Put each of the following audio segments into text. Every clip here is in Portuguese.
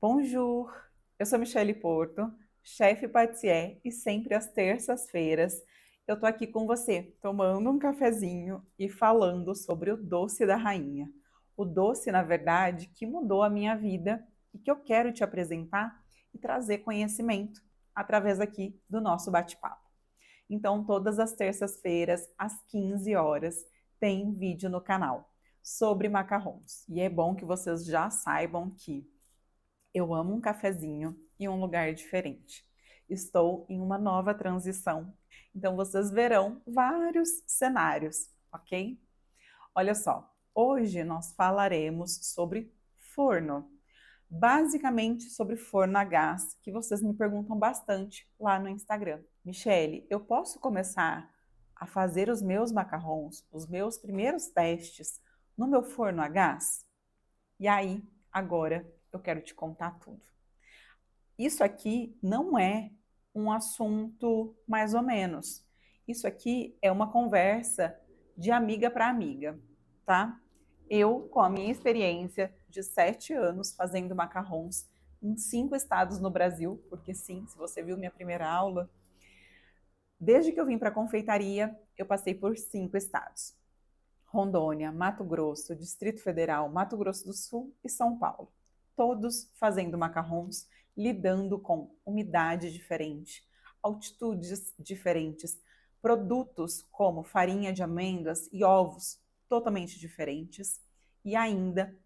Bonjour! Eu sou Michele Porto, chefe patissier, e sempre às terças-feiras eu tô aqui com você, tomando um cafezinho e falando sobre o doce da rainha. O doce, na verdade, que mudou a minha vida e que eu quero te apresentar e trazer conhecimento através aqui do nosso bate-papo. Então, todas as terças-feiras, às 15 horas, tem vídeo no canal sobre macarrons. E é bom que vocês já saibam que eu amo um cafezinho e um lugar diferente. Estou em uma nova transição, então vocês verão vários cenários, ok? Olha só, hoje nós falaremos sobre forno, basicamente sobre forno a gás, que vocês me perguntam bastante lá no Instagram. Michele, eu posso começar a fazer os meus macarrons, os meus primeiros testes no meu forno a gás? E aí, agora eu quero te contar tudo. Isso aqui não é um assunto mais ou menos. Isso aqui é uma conversa de amiga para amiga, tá? Eu, com a minha experiência de 7 anos fazendo macarrons em 5 estados no Brasil, porque sim, se você viu minha primeira aula, desde que eu vim para a confeitaria, eu passei por 5 estados. Rondônia, Mato Grosso, Distrito Federal, Mato Grosso do Sul e São Paulo. Todos fazendo macarrons, lidando com umidade diferente, altitudes diferentes, produtos como farinha de amêndoas e ovos totalmente diferentes e ainda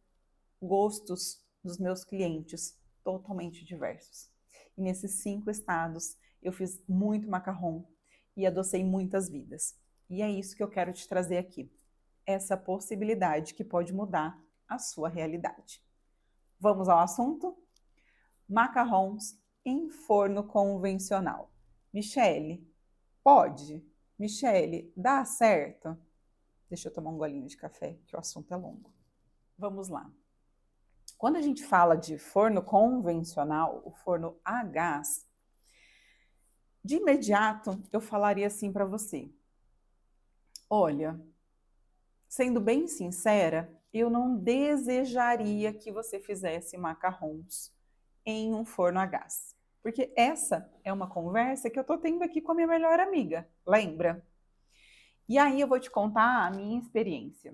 gostos dos meus clientes totalmente diversos. E nesses 5 estados eu fiz muito macarrão e adocei muitas vidas. E é isso que eu quero te trazer aqui, essa possibilidade que pode mudar a sua realidade. Vamos ao assunto? Macarrons em forno convencional. Michele, pode? Michele, dá certo? Deixa eu tomar um golinho de café, que o assunto é longo. Vamos lá. Quando a gente fala de forno convencional, o forno a gás, de imediato eu falaria assim para você: olha, sendo bem sincera, eu não desejaria que você fizesse macarrons em um forno a gás. Porque essa é uma conversa que eu tô tendo aqui com a minha melhor amiga, lembra? E aí eu vou te contar a minha experiência.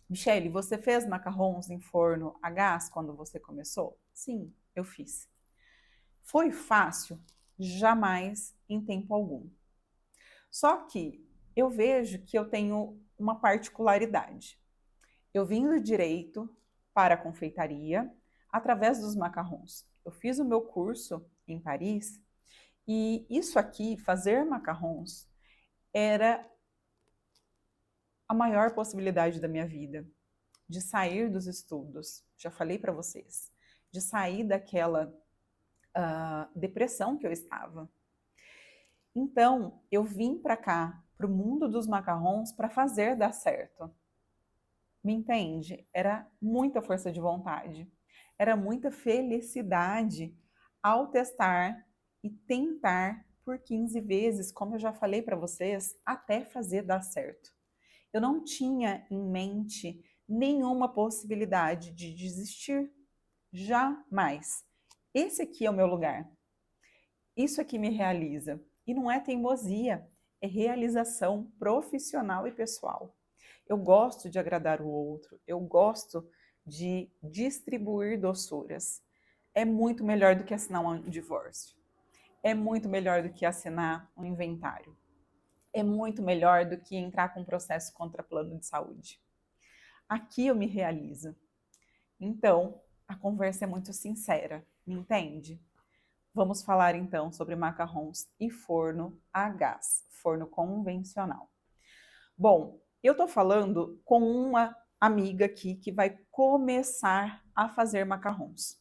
Michele, você fez macarrons em forno a gás quando você começou? Sim, eu fiz. Foi fácil? Jamais em tempo algum. Só que eu vejo que eu tenho uma particularidade. Eu vim do direito para a confeitaria através dos macarrons. Eu fiz o meu curso em Paris e isso aqui, fazer macarrons, era a maior possibilidade da minha vida, de sair dos estudos. Já falei para vocês, de sair daquela depressão que eu estava. Então, eu vim para cá, para o mundo dos macarrons, para fazer dar certo. Me entende? Era muita força de vontade, era muita felicidade ao testar e tentar por 15 vezes, como eu já falei para vocês, até fazer dar certo. Eu não tinha em mente nenhuma possibilidade de desistir, jamais. Esse aqui é o meu lugar. Isso aqui me realiza. E não é teimosia, é realização profissional e pessoal. Eu gosto de agradar o outro, eu gosto de distribuir doçuras. É muito melhor do que assinar um divórcio. É muito melhor do que assinar um inventário. É muito melhor do que entrar com um processo contra plano de saúde. Aqui eu me realizo. Então, a conversa é muito sincera, me entende? Vamos falar então sobre macarrons e forno a gás, forno convencional. Bom, eu estou falando com uma amiga aqui que vai começar a fazer macarrons.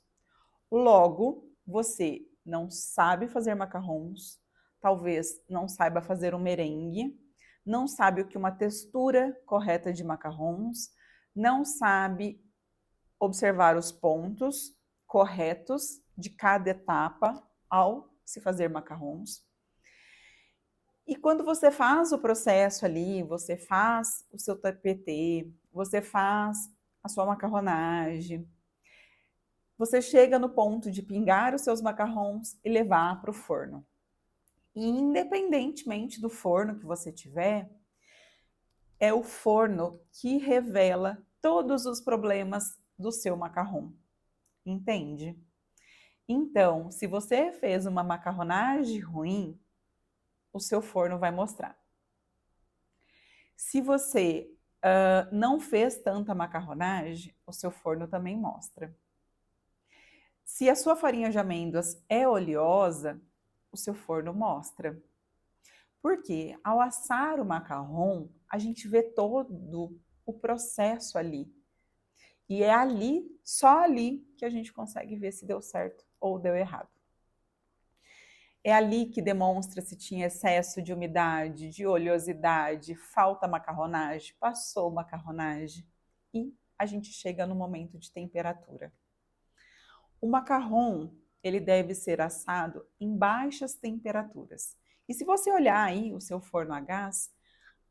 Logo, você não sabe fazer macarrons, talvez não saiba fazer um merengue, não sabe o que é uma textura correta de macarrons, não sabe observar os pontos corretos de cada etapa ao se fazer macarrons. E quando você faz o processo ali, você faz o seu TPT, você faz a sua macarronagem. Você chega no ponto de pingar os seus macarrons e levar para o forno. E independentemente do forno que você tiver, é o forno que revela todos os problemas do seu macarrão. Entende? Então, se você fez uma macarronagem ruim, o seu forno vai mostrar. Se você não fez tanta macarronagem, o seu forno também mostra. Se a sua farinha de amêndoas é oleosa, o seu forno mostra. Porque ao assar o macarrão, a gente vê todo o processo ali. E é ali, só ali, que a gente consegue ver se deu certo ou deu errado. É ali que demonstra se tinha excesso de umidade, de oleosidade, falta macarronagem, passou macarronagem. E a gente chega no momento de temperatura. O macarrão, ele deve ser assado em baixas temperaturas. E se você olhar aí o seu forno a gás,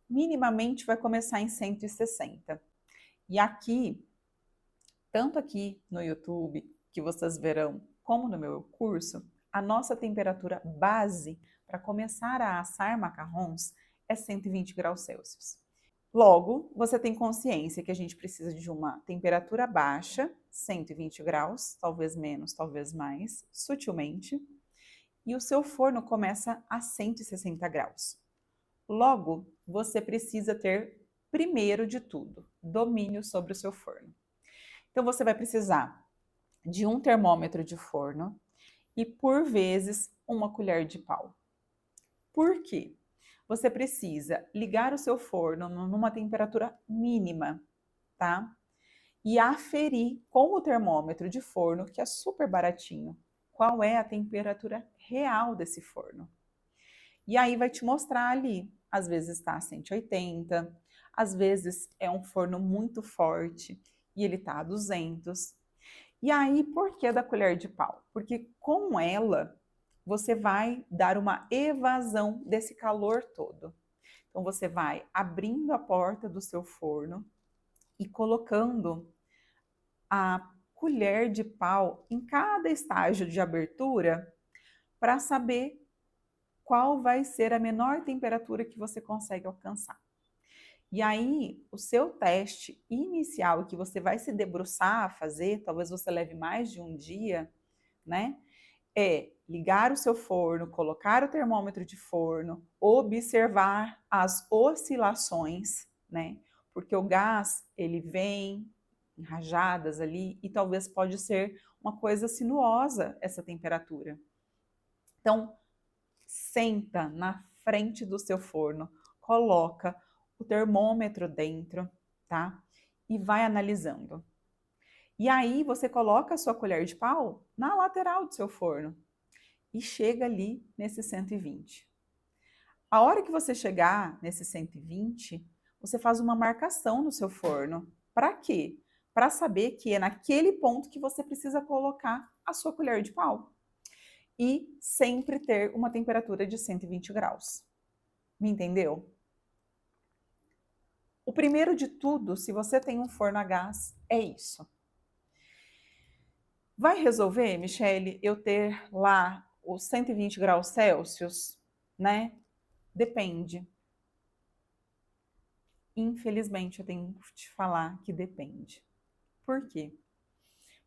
minimamente vai começar em 160. E aqui, tanto aqui no YouTube, que vocês verão, como no meu curso, a nossa temperatura base para começar a assar macarrons é 120 graus Celsius. Logo, você tem consciência que a gente precisa de uma temperatura baixa, 120 graus, talvez menos, talvez mais, sutilmente, e o seu forno começa a 160 graus. Logo, você precisa ter, primeiro de tudo, domínio sobre o seu forno. Então, você vai precisar de um termômetro de forno e, por vezes, uma colher de pau. Por quê? Você precisa ligar o seu forno numa temperatura mínima, tá? E aferir com o termômetro de forno, que é super baratinho, qual é a temperatura real desse forno. E aí vai te mostrar ali, às vezes está a 180, às vezes é um forno muito forte e ele está a 200. E aí, por que da colher de pau? Porque com ela você vai dar uma evasão desse calor todo. Então, você vai abrindo a porta do seu forno e colocando a colher de pau em cada estágio de abertura para saber qual vai ser a menor temperatura que você consegue alcançar. E aí, o seu teste inicial que você vai se debruçar a fazer, talvez você leve mais de um dia, né? É ligar o seu forno, colocar o termômetro de forno, observar as oscilações, né? Porque o gás, ele vem em rajadas ali e talvez pode ser uma coisa sinuosa essa temperatura. Então, senta na frente do seu forno, coloca o termômetro dentro, tá? E vai analisando. E aí você coloca a sua colher de pau na lateral do seu forno e chega ali nesse 120. A hora que você chegar nesse 120, você faz uma marcação no seu forno. Para quê? Para saber que é naquele ponto que você precisa colocar a sua colher de pau. E sempre ter uma temperatura de 120 graus. Me entendeu? O primeiro de tudo, se você tem um forno a gás, é isso. Vai resolver, Michele, eu ter lá os 120 graus Celsius, né? Depende. Infelizmente, eu tenho que te falar que depende. Por quê?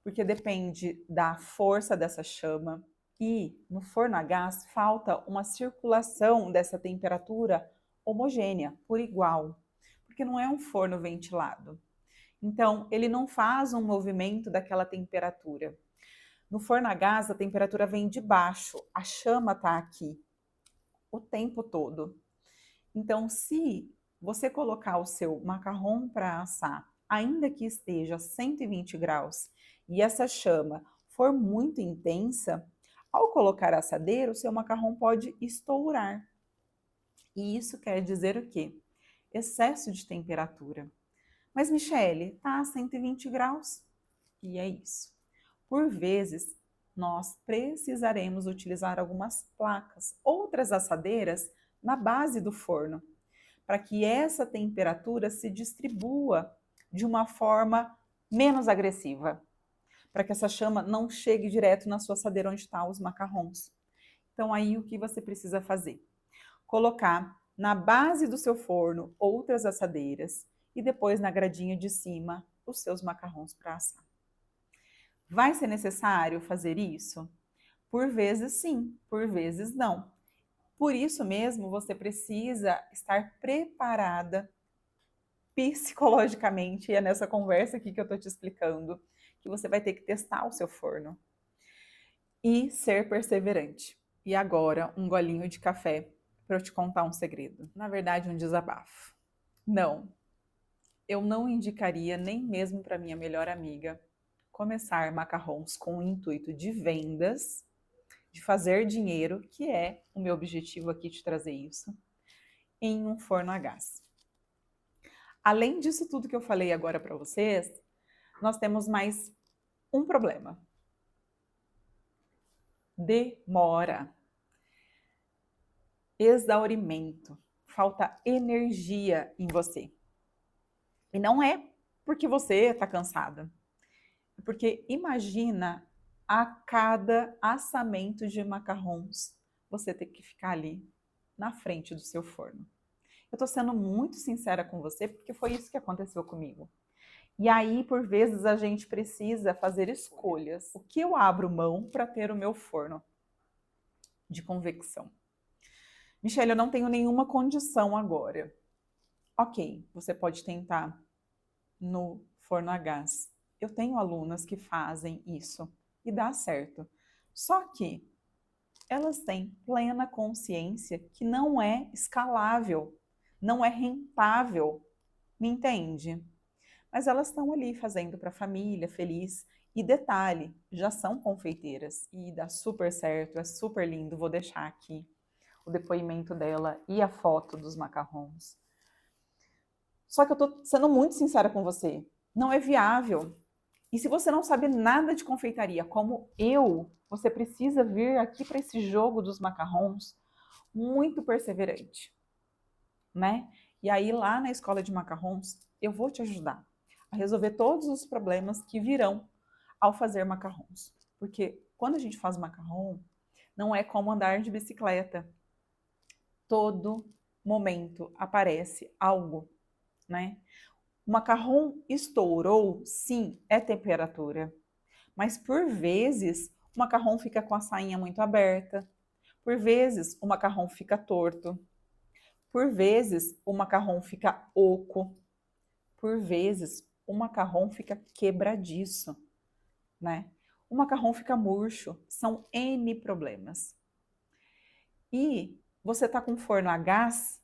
Porque depende da força dessa chama e no forno a gás falta uma circulação dessa temperatura homogênea, por igual, porque não é um forno ventilado. Então, ele não faz um movimento daquela temperatura. No forno a gás, a temperatura vem de baixo, a chama está aqui o tempo todo. Então, se você colocar o seu macarrão para assar, ainda que esteja a 120 graus, e essa chama for muito intensa, ao colocar a assadeira, o seu macarrão pode estourar. E isso quer dizer o quê? Excesso de temperatura. Mas, Michele, tá a 120 graus? E é isso. Por vezes, nós precisaremos utilizar algumas placas, outras assadeiras na base do forno, para que essa temperatura se distribua de uma forma menos agressiva, para que essa chama não chegue direto na sua assadeira onde estão os macarrons. Então aí o que você precisa fazer? Colocar na base do seu forno outras assadeiras e depois na gradinha de cima os seus macarrons para assar. Vai ser necessário fazer isso? Por vezes sim, por vezes não. Por isso mesmo, você precisa estar preparada psicologicamente, e é nessa conversa aqui que eu estou te explicando, que você vai ter que testar o seu forno e ser perseverante. E agora, um golinho de café para eu te contar um segredo. Na verdade, um desabafo. Não, eu não indicaria nem mesmo para minha melhor amiga começar macarrons com o intuito de vendas, de fazer dinheiro, que é o meu objetivo aqui de trazer isso, em um forno a gás. Além disso tudo que eu falei agora para vocês, nós temos mais um problema. Demora. Exaurimento. Falta energia em você. E não é porque você está cansada. É porque imagina a cada assamento de macarrons você ter que ficar ali na frente do seu forno. Eu estou sendo muito sincera com você porque foi isso que aconteceu comigo. E aí, por vezes, a gente precisa fazer escolhas. O que eu abro mão para ter o meu forno de convecção? Michelle, eu não tenho nenhuma condição agora. Ok, você pode tentar no forno a gás. Eu tenho alunas que fazem isso e dá certo. Só que elas têm plena consciência que não é escalável, não é rentável, me entende? Mas elas estão ali fazendo para a família, feliz. E detalhe, já são confeiteiras e dá super certo, é super lindo. Vou deixar aqui o depoimento dela e a foto dos macarrons. Só que eu tô sendo muito sincera com você, não é viável. E se você não sabe nada de confeitaria, como eu, você precisa vir aqui para esse jogo dos macarrons muito perseverante, né? E aí lá na escola de macarrons, eu vou te ajudar a resolver todos os problemas que virão ao fazer macarrons. Porque quando a gente faz macarrão, não é como andar de bicicleta. Todo momento aparece algo, né? O macarrão estourou, sim, é temperatura. Mas por vezes o macarrão fica com a sainha muito aberta. Por vezes o macarrão fica torto. Por vezes o macarrão fica oco. Por vezes o macarrão fica quebradiço, né? O macarrão fica murcho. São N problemas. E você está com forno a gás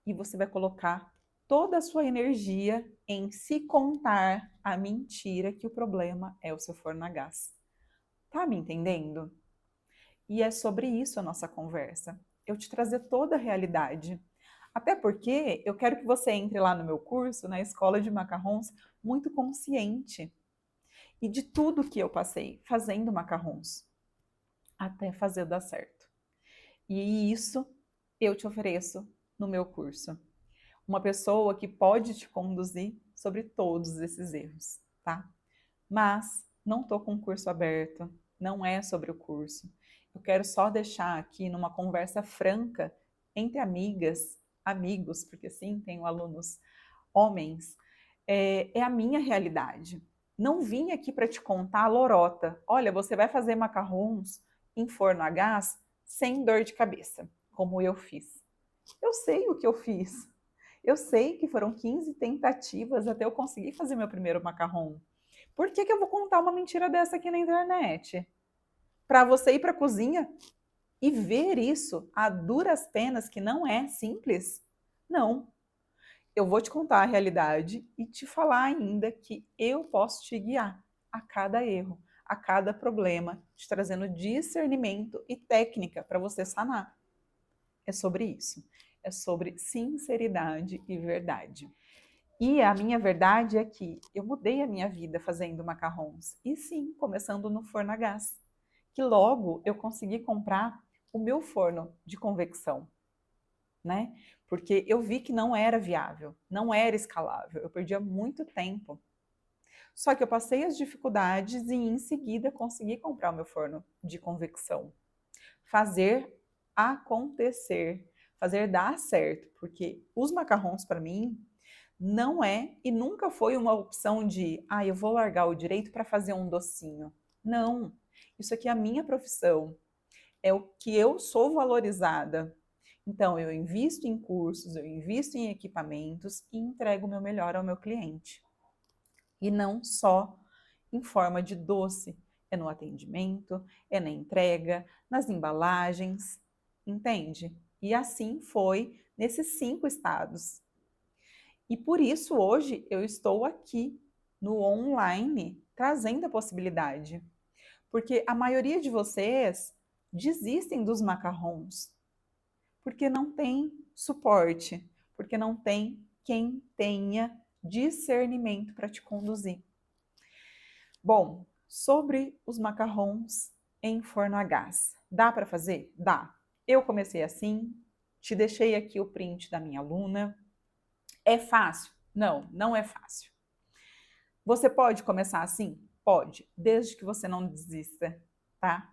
e você vai colocar toda a sua energia em se contar a mentira que o problema é o seu forno a gás. Tá me entendendo? E é sobre isso a nossa conversa. Eu te trazer toda a realidade. Até porque eu quero que você entre lá no meu curso, na Escola de Macarrons, muito consciente. E de tudo que eu passei fazendo macarrons, até fazer dar certo. E isso eu te ofereço no meu curso. Uma pessoa que pode te conduzir sobre todos esses erros, tá? Mas não estou com o curso aberto, não é sobre o curso. Eu quero só deixar aqui numa conversa franca entre amigas, amigos, porque sim, tenho alunos homens, é a minha realidade. Não vim aqui para te contar a lorota. Olha, você vai fazer macarrons em forno a gás sem dor de cabeça, como eu fiz. Eu sei o que eu fiz. Eu sei que foram 15 tentativas até eu conseguir fazer meu primeiro macarrão. Por que eu vou contar uma mentira dessa aqui na internet? Para você ir para a cozinha e ver isso a duras penas, que não é simples? Não. Eu vou te contar a realidade e te falar ainda que eu posso te guiar a cada erro, a cada problema, te trazendo discernimento e técnica para você sanar. É sobre isso. É sobre sinceridade e verdade. E a minha verdade é que eu mudei a minha vida fazendo macarrons. E sim, começando no forno a gás. Que logo eu consegui comprar o meu forno de convecção, né? Porque eu vi que não era viável, não era escalável. Eu perdia muito tempo. Só que eu passei as dificuldades e em seguida consegui comprar o meu forno de convecção. Fazer acontecer, fazer dar certo, porque os macarrons para mim não é e nunca foi uma opção de, eu vou largar o direito para fazer um docinho. Não, isso aqui é a minha profissão, é o que eu sou valorizada. Então, eu invisto em cursos, eu invisto em equipamentos e entrego o meu melhor ao meu cliente. E não só em forma de doce, é no atendimento, é na entrega, nas embalagens, entende? E assim foi nesses 5 estados. E por isso hoje eu estou aqui no online trazendo a possibilidade. Porque a maioria de vocês desistem dos macarrons porque não tem suporte, porque não tem quem tenha discernimento para te conduzir. Bom, sobre os macarrons em forno a gás. Dá para fazer? Dá. Eu comecei assim, te deixei aqui o print da minha aluna. É fácil? Não, não é fácil. Você pode começar assim? Pode, desde que você não desista, tá?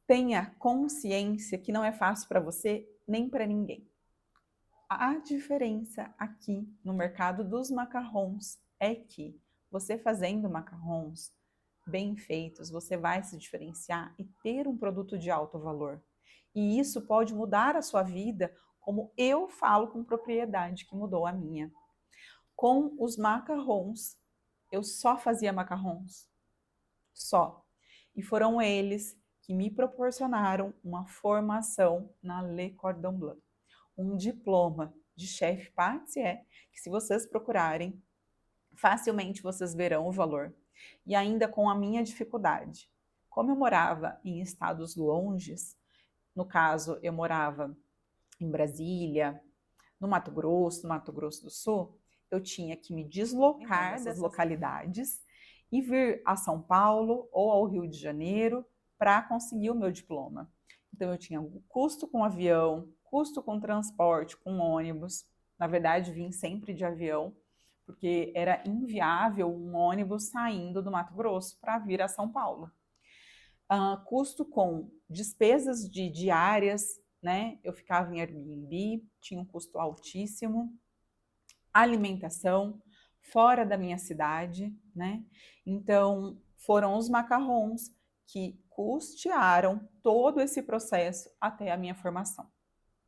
Tenha consciência que não é fácil para você nem para ninguém. A diferença aqui no mercado dos macarrons é que você fazendo macarrons bem feitos, você vai se diferenciar e ter um produto de alto valor. E isso pode mudar a sua vida, como eu falo com propriedade que mudou a minha. Com os macarrons, eu só fazia macarrons. Só. E foram eles que me proporcionaram uma formação na Le Cordon Bleu, um diploma de chefe pâtissier, que se vocês procurarem, facilmente vocês verão o valor. E ainda com a minha dificuldade. Como eu morava em estados longes, no caso, eu morava em Brasília, no Mato Grosso do Sul, eu tinha que me deslocar dessas localidades e vir a São Paulo ou ao Rio de Janeiro para conseguir o meu diploma. Então eu tinha custo com avião, custo com transporte, com ônibus. Na verdade, vim sempre de avião, porque era inviável um ônibus saindo do Mato Grosso para vir a São Paulo. Custo com despesas de diárias, né? Eu ficava em Airbnb, tinha um custo altíssimo. Alimentação fora da minha cidade, né? Então, foram os macarrons que custearam todo esse processo até a minha formação,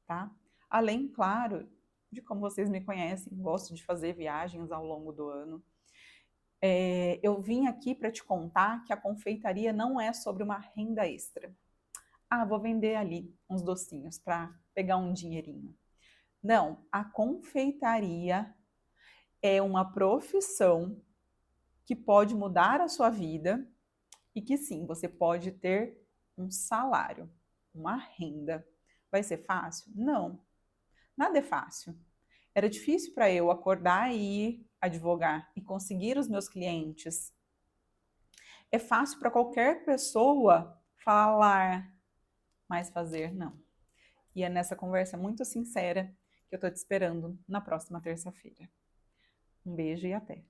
tá? Além, claro, de como vocês me conhecem, gosto de fazer viagens ao longo do ano. Eu vim aqui para te contar que a confeitaria não é sobre uma renda extra. Vou vender ali uns docinhos para pegar um dinheirinho. Não, a confeitaria é uma profissão que pode mudar a sua vida e que sim, você pode ter um salário, uma renda. Vai ser fácil? Não, nada é fácil. Era difícil para eu acordar e ir advogar e conseguir os meus clientes. É fácil para qualquer pessoa falar, mas fazer não. E é nessa conversa muito sincera que eu estou te esperando na próxima terça-feira. Um beijo e até!